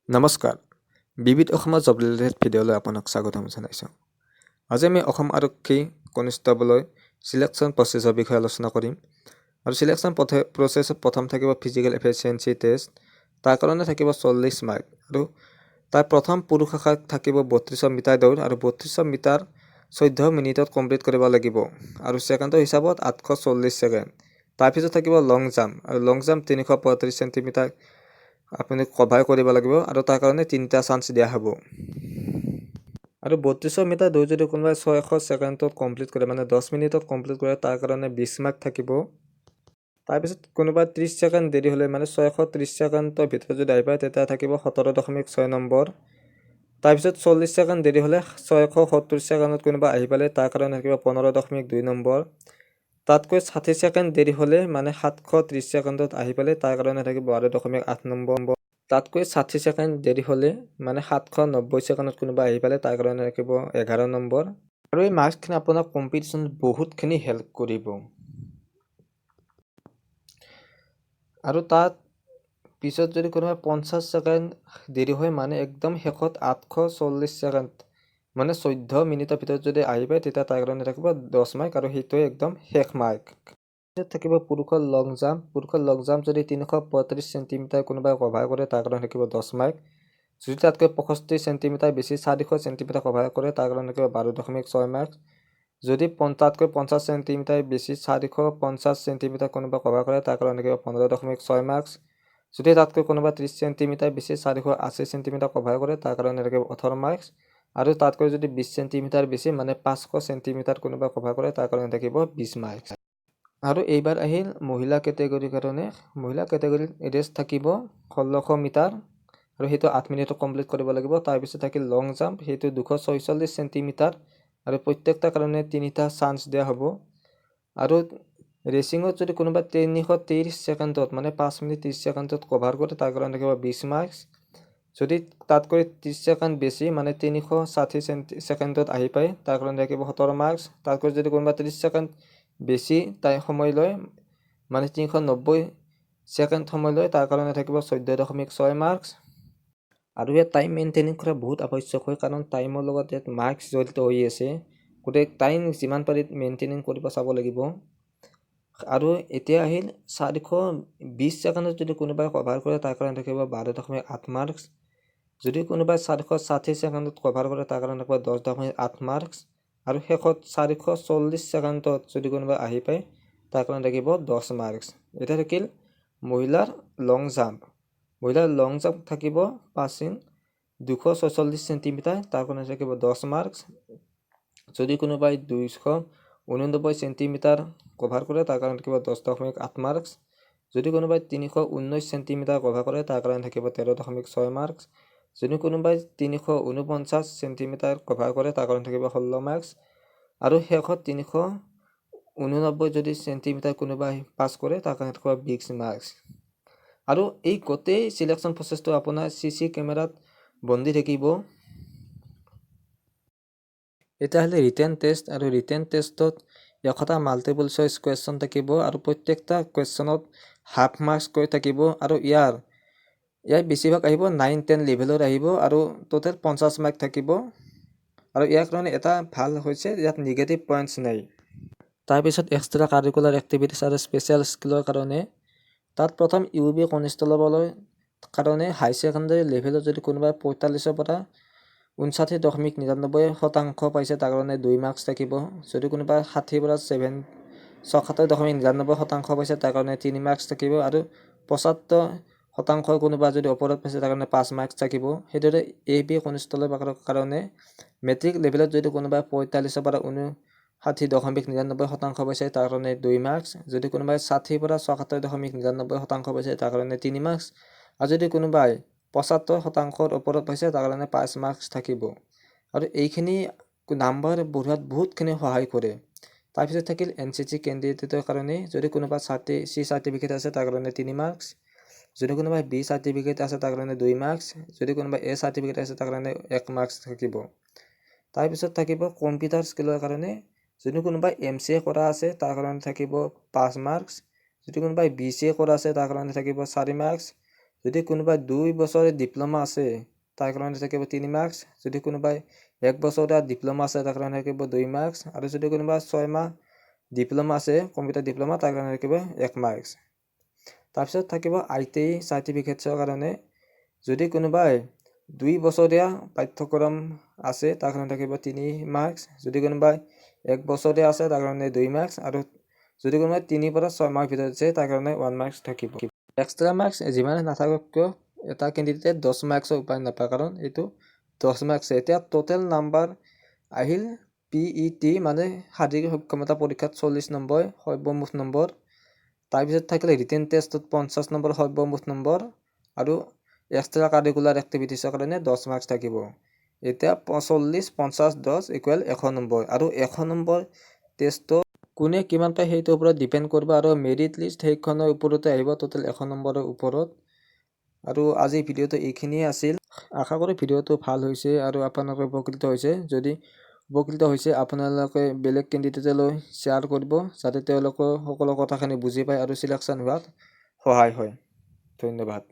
নমস্কাৰ বিবিধ অসমৰ জব ৰিলেটেড ভিডিঅ'লৈ আপোনাক স্বাগতম জনাইছোঁ। আজি আমি অসম আৰক্ষী কনিষ্টেবলৰ সিলেকশ্যন প্ৰচেছৰ বিষয়ে আলোচনা কৰিম। আৰু সিলেকশ্যন প্ৰচেছত প্ৰথম থাকিব ফিজিকেল এফিচিয়েঞ্চি টেষ্ট, তাৰ কাৰণে থাকিব 40 মাৰ্ক। আৰু তাৰ প্ৰথম পুৰুষ শাখাত থাকিব 32 মিটাৰ দৌৰ আৰু 32 মিটাৰ 14 মিনিটত কমপ্লিট কৰিব লাগিব। আৰু ছেকেণ্ডৰ হিচাপত 840 ছেকেণ্ড। তাৰপিছত থাকিব লং জাম্প, আৰু লং জাম্প 335 চেণ্টিমিটাৰ আপুনি কভাৰ কৰিব লাগিব আৰু তাৰ কাৰণে 3টা চান্স দিয়া হ'ব। আৰু 32 মিটাৰ দৌৰ যদি কোনোবাই 600 ছেকেণ্ডত কমপ্লিট কৰে, মানে 10 মিনিটত কমপ্লিট কৰে, তাৰ কাৰণে 20 মাৰ্ক থাকিব। তাৰপিছত কোনোবাই 30 ছেকেণ্ড দেৰি হ'লে, মানে 630 ছেকেণ্ডৰ ভিতৰত যদি আহি পায়, তেতিয়া থাকিব 17.6 নম্বৰ। তাৰপিছত 40 ছেকেণ্ড দেৰি হ'লে, 670 ছেকেণ্ডত কোনোবা আহি পালে, তাৰ কাৰণে থাকিব 15.2 নম্বৰ। তাতকৈ 60 ছেকেণ্ড দেৰি হ'লে, মানে 730 ছেকেণ্ডত আহি পালে, তাৰ কাৰণে থাকিব 12.8 নম্বৰ। তাতকৈ 60 ছেকেণ্ড দেৰি হ'লে, মানে 790 ছেকেণ্ডত কোনোবা আহি পালে, তাৰ কাৰণে থাকিব 11 নম্বৰ। আৰু এই মাৰ্কছখিনি আপোনাক কম্পিটিশ্যনত বহুতখিনি হেল্প কৰিব। আৰু তাত পিছত যদি কোনোবাই 50 ছেকেণ্ড দেৰি হয়, মানে একদম শেষত 840 ছেকেণ্ড, মানে 14 মিনিটৰ ভিতৰত যদি আহি পায়, তেতিয়া তাৰ কাৰণে থাকিব 10 মাৰ্ক, আৰু সেইটোৱে একদম শেষ মাৰ্ক। থাকিব পুৰুষৰ লং জাম্প। পুৰুষৰ লং জাম্প যদি 335 চেণ্টিমিটাৰ কোনোবাই কভাৰ কৰে, তাৰ কাৰণে থাকিব 10 মাৰ্ক। যদি তাতকৈ 65 চেণ্টিমিটাৰ বেছি 400 চেণ্টিমিটাৰ কভাৰ কৰে, তাৰ কাৰণে থাকিব 12.6 মাৰ্ক। যদি তাতকৈ 50 চেণ্টিমিটাৰ বেছি 450 চেণ্টিমিটাৰ কোনোবা কভাৰ কৰে, তাৰ কাৰণে থাকিব 15.6 মাৰ্কছ। যদি তাতকৈ কোনোবা 30 চেণ্টিমিটাৰ বেছি 480 চেণ্টিমিটাৰ কভাৰ কৰে, তাৰ কাৰণে থাকিব 18 মাৰ্কছ। আৰু তাতকৈ যদি 20 চেণ্টিমিটাৰ বেছি, মানে 500 চেণ্টিমিটাৰ কোনোবা কভাৰ কৰে, তাৰ কাৰণে থাকিব 20 মাৰ্কছ। আৰু এইবাৰ আহিল মহিলা কেটেগৰীৰ কাৰণে। মহিলা কেটেগৰীত ৰেচ থাকিব 1600 মিটাৰ, আৰু সেইটো 8 মিনিটত কমপ্লিট কৰিব লাগিব। তাৰপিছত থাকিল লং জাম্প, সেইটো 246 চেণ্টিমিটাৰ, আৰু প্ৰত্যেকটা কাৰণে 3টা চান্স দিয়া হ'ব। আৰু ৰেচিঙত যদি কোনোবা 330 ছেকেণ্ডত, মানে 5 মিনিট 30 ছেকেণ্ডত কভাৰ কৰে, তাৰ কাৰণে থাকিব 20 মাৰ্কছ। যদি তাতকৈ 30 ছেকেণ্ড বেছি, মানে 360 ছেকেণ্ডত আহি পায়, তাৰ কাৰণে থাকিব 17 মাৰ্কছ। তাতকৈ যদি কোনোবা 30 ছেকেণ্ড বেছি সময় লয়, মানে 390 ছেকেণ্ড সময় লয়, তাৰ কাৰণে থাকিব 14.6 মাৰ্কছ। আৰু ইয়াত টাইম মেইনটেইন কৰা বহুত আৱশ্যক হয়, কাৰণ টাইমৰ লগত ইয়াত মাৰ্কছ জড়িত হৈ আছে। গতিকে টাইম যিমান পাৰি মেইনটেইন কৰিব চাব লাগিব। আৰু এতিয়া আহিল 420 ছেকেণ্ডত যদি কোনোবাই কভাৰ কৰে, তাৰ কাৰণে থাকিব 12.8 মাৰ্কছ। যদি কোনোবাই 460 ছেকেণ্ডত কভাৰ কৰে, তাৰ কাৰণে থাকিব 10.8 মাৰ্কছ। আৰু শেষত 440 ছেকেণ্ডত যদি কোনোবাই আহি পায়, তাৰ কাৰণে থাকিব 10 মাৰ্কছ। এতিয়া থাকিল মহিলাৰ লং জাম্প। মহিলাৰ লং জাম্প থাকিব 246 চেণ্টিমিটাৰ, তাৰ কাৰণে থাকিব 10 মাৰ্কছ। যদি কোনোবাই 289 চেণ্টিমিটাৰ কভাৰ কৰে, তাৰ কাৰণে থাকিব 10.8 মাৰ্কছ। যদি কোনোবাই 319 চেণ্টিমিটাৰ কভাৰ কৰে, তাৰ কাৰণে থাকিব 13.6 মাৰ্কছ। যদি কোনোবাই 349 চেণ্টিমিটাৰ কভাৰ কৰে, তাৰ কাৰণে থাকিব 16 মাৰ্কছ। আৰু শেষত 389 যদি চেণ্টিমিটাৰ কোনোবাই পাছ কৰে, তাৰ কাৰণে থাকিব 20 মাৰ্কছ। আৰু এই গোটেই চিলেকশ্যন প্ৰচেছটো আপোনাৰ CC কেমেৰাত বন্দী থাকিব। এতিয়া হ'লে ৰিটেন টেষ্ট। আৰু ৰিটেন টেষ্টত 100টা মাল্টিপল চইচ কুৱেশ্যন থাকিব, আৰু প্ৰত্যেকটা কুৱেশ্যনত হাফ মাৰ্কছ কৈ থাকিব। আৰু ইয়াৰ বেছিভাগ আহিব 9-10 লেভেলৰ আহিব, আৰু টোটেল 50 মাৰ্ক থাকিব। আৰু ইয়াৰ কাৰণে এটা ভাল হৈছে, ইয়াত নিগেটিভ পইণ্টছ নাই। তাৰপিছত এক্সট্ৰা কাৰিকুলাৰ এক্টিভিটিছ আৰু স্পেচিয়েল স্কিলৰ কাৰণে তাত প্ৰথম UB কনিষ্টেবলৰ কাৰণে হাই ছেকেণ্ডাৰী লেভেলত যদি কোনোবাই 45ৰ পৰা 59.99% পাইছে, তাৰ কাৰণে 2 মাৰ্কছ থাকিব। যদি কোনোবাই 60 পৰা 77.99% পাইছে, তাৰ কাৰণে 3 মাৰ্কছ থাকিব। আৰু 75% কোনোবা যদি ওপৰত পাইছে, তাৰ কাৰণে 5 মাৰ্কছ থাকিব। সেইদৰে AB কনিষ্টেবলৰ কাৰণে মেট্ৰিক লেভেলত যদি কোনোবাই 45 পৰা 59.99% পাইছে, তাৰ কাৰণে 2 মাৰ্কছ। যদি কোনোবাই 60 পৰা 76.99% পাইছে, তাৰ কাৰণে 3 মাৰ্কছ। আৰু যদি কোনোবাই 75%ৰ ওপৰত পাইছে, তাৰ কাৰণে 5 মাৰ্কছ থাকিব। আৰু এইখিনি নাম্বাৰ বঢ়োৱাত বহুতখিনি সহায় কৰে। তাৰপিছত থাকিল NCC কেণ্ডিডেটৰ কাৰণে। যদি কোনোবা C চাৰ্টিফিকেট আছে, তাৰ কাৰণে 3 মাৰ্কছ। যদি কোনোবাই B চাৰ্টিফিকেট আছে, তাৰ কাৰণে 2 মাৰ্কছ। যদি কোনোবাই A চাৰ্টিফিকেট আছে, তাৰ কাৰণে 1 মাৰ্কছ থাকিব। তাৰপিছত থাকিব কম্পিউটাৰ স্কিলৰ কাৰণে। যদি কোনোবাই MCA কৰা আছে, তাৰ কাৰণে থাকিব 5 মাৰ্কছ। যদি কোনোবাই BCA কৰা আছে, তাৰ কাৰণে থাকিব 4 মাৰ্কছ। যদি কোনোবাই 2 বছৰে ডিপ্ল'মা আছে তাৰ কাৰণে থাকিব 3 মাৰ্কছ, যদি কোনোবাই 1 বছৰীয়া ডিপ্ল'মা আছে তাৰ কাৰণে থাকিব 2 মাৰ্কছ, আৰু যদি কোনোবাই 6 মাহ ডিপ্ল'মা আছে কম্পিউটাৰ ডিপ্ল'মা তাৰ কাৰণে থাকিব 1 মাৰ্কছ। তাৰপিছত থাকিব ITI চাৰ্টিফিকেটছৰ কাৰণে, যদি কোনোবাই 2 বছৰীয়া পাঠ্যক্ৰম আছে তাৰ কাৰণে থাকিব 3 মাৰ্কছ, যদি কোনোবাই 1 বছৰীয়া আছে তাৰ কাৰণে 2 মাৰ্কছ, আৰু যদি কোনোবাই 3 পৰা 6 মাহৰ ভিতৰত আছে তাৰ কাৰণে 1 মাৰ্কছ থাকিব। এক্সট্ৰা মাৰ্কছ যিমানে নাথাকক কিয় এটা কেণ্ডিডেটে 10 মাৰ্কছৰ উপায় নাপায়, কাৰণ এইটো 10 মাৰ্কছ। এতিয়া টোটেল নাম্বাৰ আহিল PET মানে শাৰীৰিক সক্ষমতা পৰীক্ষাত 40 নম্বৰ সৰ্বমুঠ নম্বৰ, তাৰপিছত থাকিলে ৰিটেন টেষ্টত 50 নম্বৰ সৰ্বমুঠ নম্বৰ, আৰু এক্সট্ৰা কাৰিকুলাৰ এক্টিভিটিছৰ কাৰণে 10 মাৰ্কছ থাকিব। এতিয়া 40, 50, 10 ইকুৱেল 100 নম্বৰ, আৰু 100 নম্বৰ টেষ্টত কোনে কিমান পায় সেইটোৰ ওপৰত ডিপেণ্ড কৰিব, আৰু মেৰিট লিষ্ট সেইখনৰ ওপৰতে আহিব টোটেল 100 নম্বৰৰ ওপৰত। আৰু আজি ভিডিঅ'টো এইখিনিয়ে আছিল। আশা কৰোঁ ভিডিঅ'টো ভাল হৈছে আৰু আপোনালোকে উপকৃত হৈছে। যদি উপকৃত হৈছে আপোনালোকে বেলেগ কেণ্ডিডেটলৈ শ্বেয়াৰ কৰিব, যাতে তেওঁলোকৰ সকলো কথাখিনি বুজি পায় আৰু চিলেকশ্যন হোৱাত সহায় হয়। ধন্যবাদ।